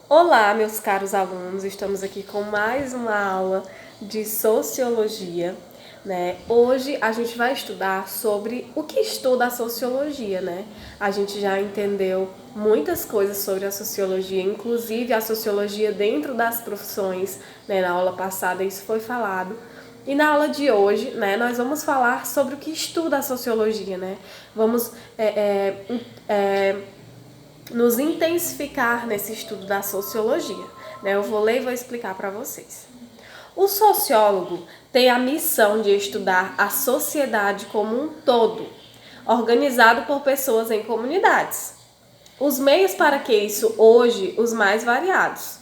Olá, meus caros alunos, estamos aqui com mais uma aula de Sociologia, né? Hoje a gente vai estudar sobre o que estuda a Sociologia, né? A gente já entendeu muitas coisas sobre a Sociologia, inclusive a Sociologia dentro das profissões, né? Na aula passada isso foi falado. E na aula de hoje, né, nós vamos falar sobre o que estuda a Sociologia, né? Vamos nos intensificar nesse estudo da sociologia, né? Eu vou ler e vou explicar para vocês. O sociólogo tem a missão de estudar a sociedade como um todo, organizado por pessoas em comunidades. Os meios para que isso hoje, os mais variados.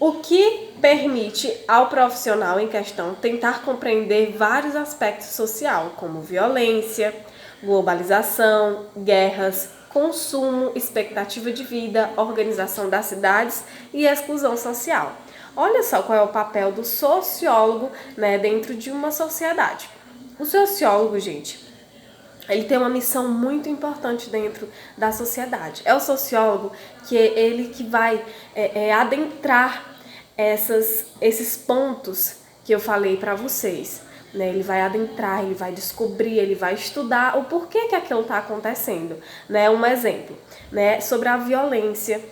O que permite ao profissional em questão tentar compreender vários aspectos sociais, como violência, globalização, guerras, consumo, expectativa de vida, organização das cidades e exclusão social. Olha só qual é o papel do sociólogo, né, dentro de uma sociedade. O sociólogo, gente, ele tem uma missão muito importante dentro da sociedade. É o sociólogo que vai adentrar esses pontos que eu falei para vocês. Né? Ele vai adentrar, ele vai descobrir, ele vai estudar o porquê que aquilo está acontecendo. Né? Um exemplo, né? Sobre a violência.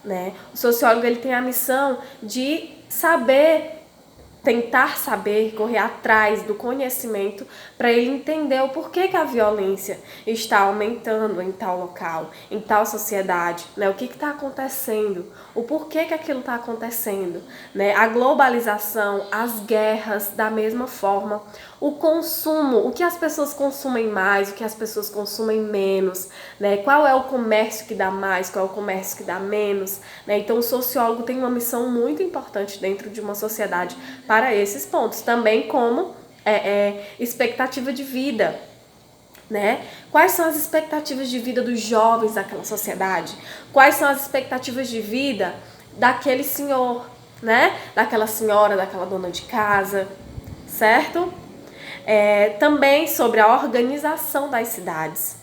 Né? O sociólogo ele tem a missão de tentar saber, correr atrás do conhecimento para ele entender o porquê que a violência está aumentando em tal local, em tal sociedade, né? O que está acontecendo, o porquê que aquilo está acontecendo, né? A globalização, as guerras da mesma forma, o consumo, o que as pessoas consumem mais, o que as pessoas consumem menos, né? Qual é o comércio que dá mais, qual é o comércio que dá menos, né? Então o sociólogo tem uma missão muito importante dentro de uma sociedade para esses pontos, também como expectativa de vida, né? Quais são as expectativas de vida dos jovens daquela sociedade? Quais são as expectativas de vida daquele senhor, né? Daquela senhora, daquela dona de casa, certo? Também sobre a organização das cidades,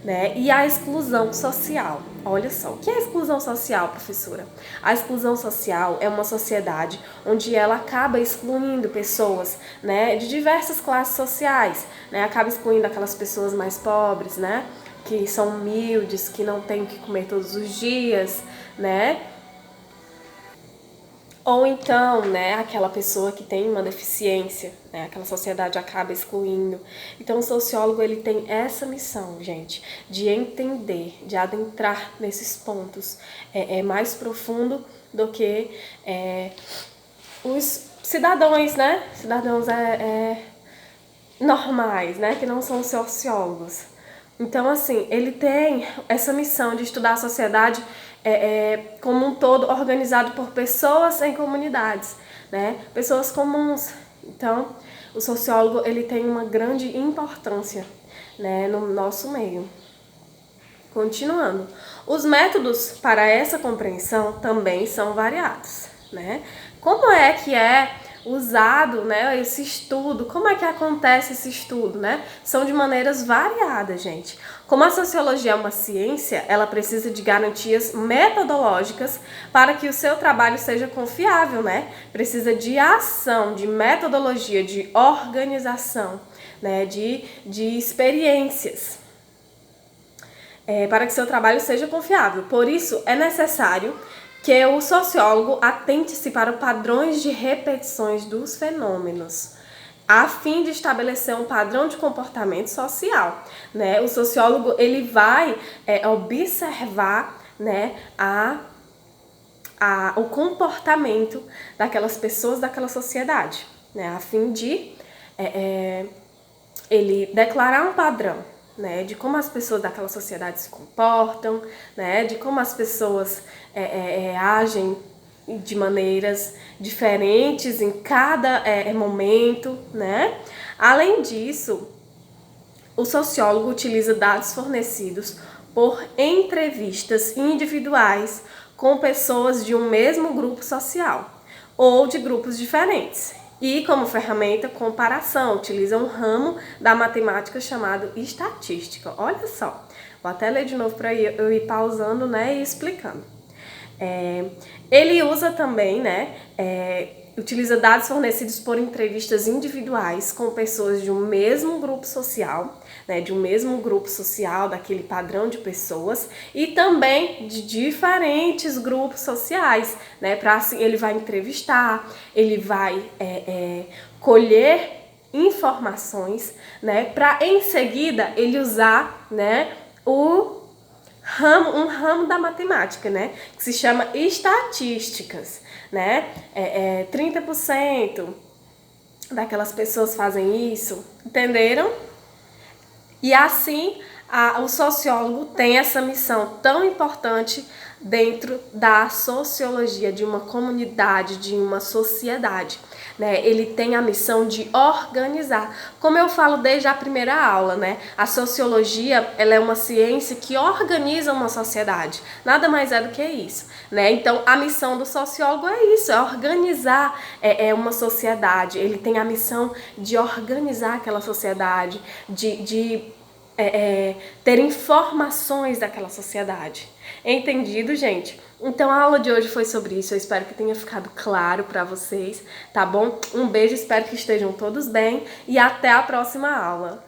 né? E a exclusão social. Olha só, o que é exclusão social, professora? A exclusão social é uma sociedade onde ela acaba excluindo pessoas, né, de diversas classes sociais, né? Acaba excluindo aquelas pessoas mais pobres, né, que são humildes, que não têm o que comer todos os dias, né? Ou então, né, aquela pessoa que tem uma deficiência, né, aquela sociedade acaba excluindo. Então, o sociólogo ele tem essa missão, gente, de entender, de adentrar nesses pontos mais profundo do que os cidadãos, né, cidadãos normais, né, que não são sociólogos. Então, assim, ele tem essa missão de estudar a sociedade como um todo, organizado por pessoas em comunidades, né? Pessoas comuns. Então, o sociólogo ele tem uma grande importância, né, no nosso meio. Continuando, os métodos para essa compreensão também são variados, né? Como é que é usado, né, esse estudo? Como é que acontece esse estudo, né? São de maneiras variadas, gente. Como a sociologia é uma ciência, ela precisa de garantias metodológicas para que o seu trabalho seja confiável, né? Precisa de ação, de metodologia, de organização, né, de experiências. Para que seu trabalho seja confiável. Por isso, é necessário que o sociólogo atente-se para padrões de repetições dos fenômenos, a fim de estabelecer um padrão de comportamento social, né? O sociólogo ele vai observar, né, o comportamento daquelas pessoas daquela sociedade, né, a fim de ele declarar um padrão, né, de como as pessoas daquela sociedade se comportam, né, de como as pessoas agem de maneiras diferentes em cada momento, né? Além disso, o sociólogo utiliza dados fornecidos por entrevistas individuais com pessoas de um mesmo grupo social ou de grupos diferentes. E como ferramenta, comparação, utiliza um ramo da matemática chamado estatística. Olha só, vou até ler de novo para eu ir pausando, né, e explicando. Ele usa também, né, utiliza dados fornecidos por entrevistas individuais com pessoas de um mesmo grupo social, né, de um mesmo grupo social, daquele padrão de pessoas, e também de diferentes grupos sociais, né, para assim ele vai entrevistar, ele vai colher informações, né, para em seguida ele usar, né, um ramo da matemática, né, que se chama estatísticas, né, 30% daquelas pessoas fazem isso, entenderam? E assim, o sociólogo tem essa missão tão importante dentro da sociologia de uma comunidade, de uma sociedade, né? Ele tem a missão de organizar. Como eu falo desde a primeira aula, né? A sociologia, ela é uma ciência que organiza uma sociedade. Nada mais é do que isso, né? Então, a missão do sociólogo é isso, é organizar uma sociedade. Ele tem a missão de organizar aquela sociedade, de ter informações daquela sociedade. Entendido, gente? Então a aula de hoje foi sobre isso, eu espero que tenha ficado claro para vocês, tá bom? Um beijo, espero que estejam todos bem e até a próxima aula.